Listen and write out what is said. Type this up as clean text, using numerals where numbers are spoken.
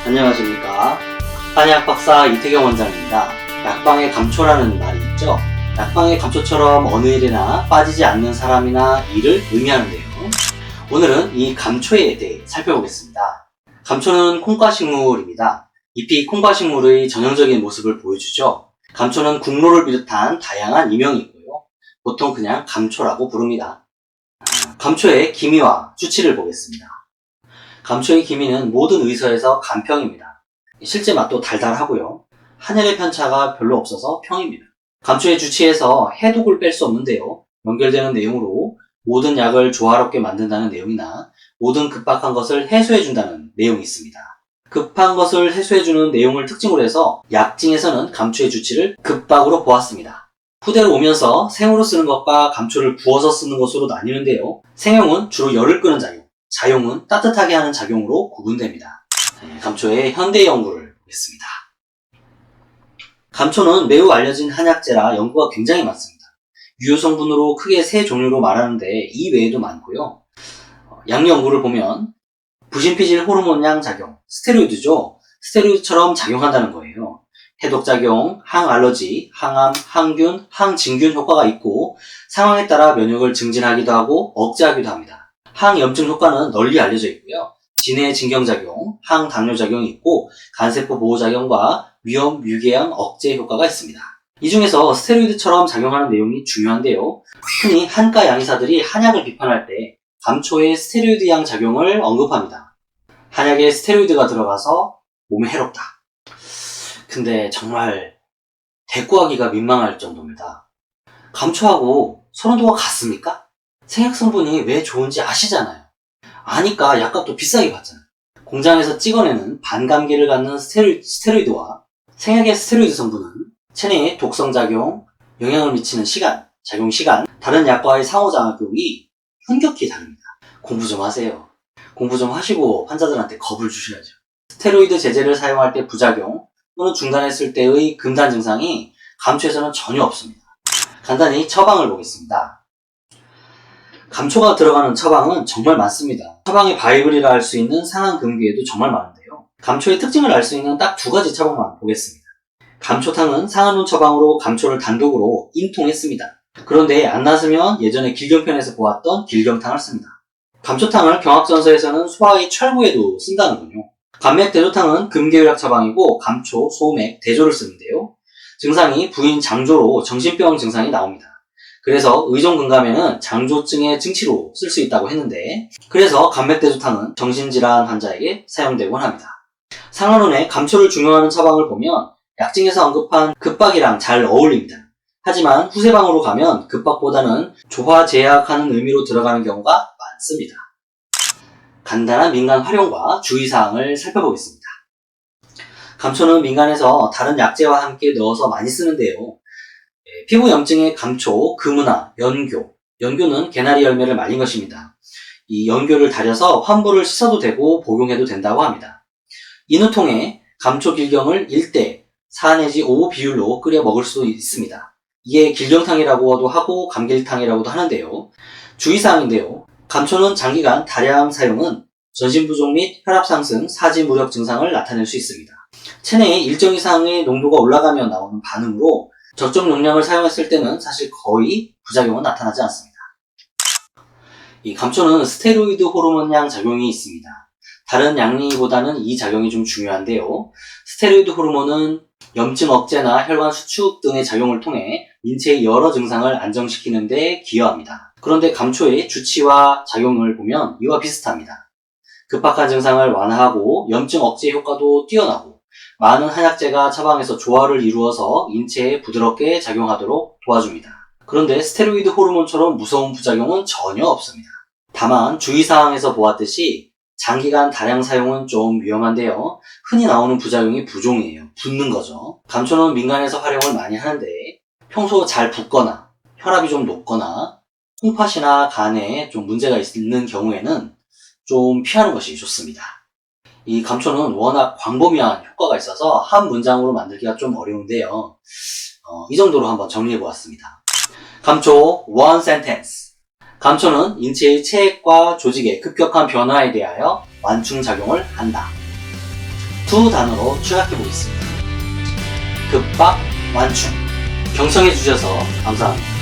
안녕하십니까. 한의학 박사 이태경 원장입니다. 약방의 감초라는 말이 있죠. 약방의 감초처럼 어느 일에나 빠지지 않는 사람이나 일을 의미하는데요. 오늘은 이 감초에 대해 살펴보겠습니다. 감초는 콩과식물입니다. 잎이 콩과식물의 전형적인 모습을 보여주죠. 감초는 국로를 비롯한 다양한 이명이 있고요. 보통 그냥 감초라고 부릅니다. 감초의 기미와 주치를 보겠습니다. 감초의 기미는 모든 의서에서 간평입니다. 실제 맛도 달달하고요. 한열의 편차가 별로 없어서 평입니다. 감초의 주치에서 해독을 뺄 수 없는데요. 연결되는 내용으로 모든 약을 조화롭게 만든다는 내용이나 모든 급박한 것을 해소해준다는 내용이 있습니다. 급한 것을 해소해주는 내용을 특징으로 해서 약징에서는 감초의 주치를 급박으로 보았습니다. 후대로 오면서 생으로 쓰는 것과 감초를 부어서 쓰는 것으로 나뉘는데요. 생용은 주로 열을 끄는 작용, 자용은 따뜻하게 하는 작용으로 구분됩니다. 감초의 현대 연구를 보겠습니다. 감초는 매우 알려진 한약재라 연구가 굉장히 많습니다. 유효 성분으로 크게 세 종류로 말하는데 이 외에도 많고요. 양 연구를 보면 부신피질 호르몬 작용, 스테로이드죠. 스테로이드처럼 작용한다는 거예요. 해독작용, 항알러지, 항암, 항균, 항진균 효과가 있고 상황에 따라 면역을 증진하기도 하고 억제하기도 합니다. 항염증 효과는 널리 알려져 있고요. 진해 진경작용, 항당뇨작용이 있고 간세포 보호작용과 위험 유궤양 억제 효과가 있습니다. 이 중에서 스테로이드처럼 작용하는 내용이 중요한데요. 흔히 한과 양의사들이 한약을 비판할 때 감초의 스테로이드 양 작용을 언급합니다. 한약에 스테로이드가 들어가서 몸에 해롭다. 근데 정말 대꾸하기가 민망할 정도입니다. 감초하고 선호도가 같습니까? 생약 성분이 왜 좋은지 아시잖아요. 아니까 약값도 비싸게 받잖아요. 공장에서 찍어내는 반감기를 갖는 스테로이드와 생약의 스테로이드 성분은 체내에 독성작용, 영향을 미치는 시간, 작용시간, 다른 약과의 상호작용이 현격히 다릅니다. 공부 좀 하세요. 공부 좀 하시고 환자들한테 겁을 주셔야죠. 스테로이드 제제를 사용할 때 부작용 또는 중단했을 때의 금단 증상이 감초에서는 전혀 없습니다. 간단히 처방을 보겠습니다. 감초가 들어가는 처방은 정말 많습니다. 처방의 바이블이라 할 수 있는 상한금기에도 정말 많은데요. 감초의 특징을 알 수 있는 딱 두 가지 처방만 보겠습니다. 감초탕은 상한론 처방으로 감초를 단독으로 인통했습니다. 그런데 안 나서면 예전에 길경편에서 보았던 길경탕을 씁니다. 감초탕을 경학전서에서는 소화의 철부에도 쓴다는군요. 감맥대조탕은 금계혈약 처방이고 감초, 소맥, 대조를 쓰는데요. 증상이 부인 장조로 정신병 증상이 나옵니다. 그래서 의존근감에는 장조증의 증치로 쓸 수 있다고 했는데 그래서 감맥대조탕은 정신질환 환자에게 사용되곤 합니다. 상한론에 감초를 중요하는 처방을 보면 약증에서 언급한 급박이랑 잘 어울립니다. 하지만 후세방으로 가면 급박보다는 조화제약하는 의미로 들어가는 경우가 많습니다. 간단한 민간 활용과 주의사항을 살펴보겠습니다. 감초는 민간에서 다른 약재와 함께 넣어서 많이 쓰는데요. 피부 염증의 감초, 금은화, 연교. 연교는 개나리 열매를 말린 것입니다. 이 연교를 달여서 환부를 씻어도 되고 복용해도 된다고 합니다. 인후통에 감초 길경을 1대 4 내지 5 비율로 끓여 먹을 수 있습니다. 이게 길경탕이라고도 하고 감길탕이라고도 하는데요. 주의사항인데요. 감초는 장기간 다량 사용은 전신부종 및 혈압상승, 사지무력 증상을 나타낼 수 있습니다. 체내에 일정 이상의 농도가 올라가면 나오는 반응으로 적정 용량을 사용했을 때는 사실 거의 부작용은 나타나지 않습니다. 이 감초는 스테로이드 호르몬 양 작용이 있습니다. 다른 양리보다는 이 작용이 좀 중요한데요. 스테로이드 호르몬은 염증 억제나 혈관 수축 등의 작용을 통해 인체의 여러 증상을 안정시키는 데 기여합니다. 그런데 감초의 주치와 작용을 보면 이와 비슷합니다. 급박한 증상을 완화하고 염증 억제 효과도 뛰어나고 많은 한약재가 처방에서 조화를 이루어서 인체에 부드럽게 작용하도록 도와줍니다. 그런데 스테로이드 호르몬처럼 무서운 부작용은 전혀 없습니다. 다만 주의사항에서 보았듯이 장기간 다량 사용은 좀 위험한데요. 흔히 나오는 부작용이 부종이에요. 붓는 거죠. 감초는 민간에서 활용을 많이 하는데 평소 잘 붓거나 혈압이 좀 높거나 콩팥이나 간에 좀 문제가 있는 경우에는 좀 피하는 것이 좋습니다. 이 감초는 워낙 광범위한 효과가 있어서 한 문장으로 만들기가 좀 어려운데요. 이 정도로 한번 정리해 보았습니다. 감초 one sentence. 감초는 인체의 체액과 조직의 급격한 변화에 대하여 완충작용을 한다. 두 단어로 추락해 보겠습니다. 급박, 완충. 경청해 주셔서 감사합니다.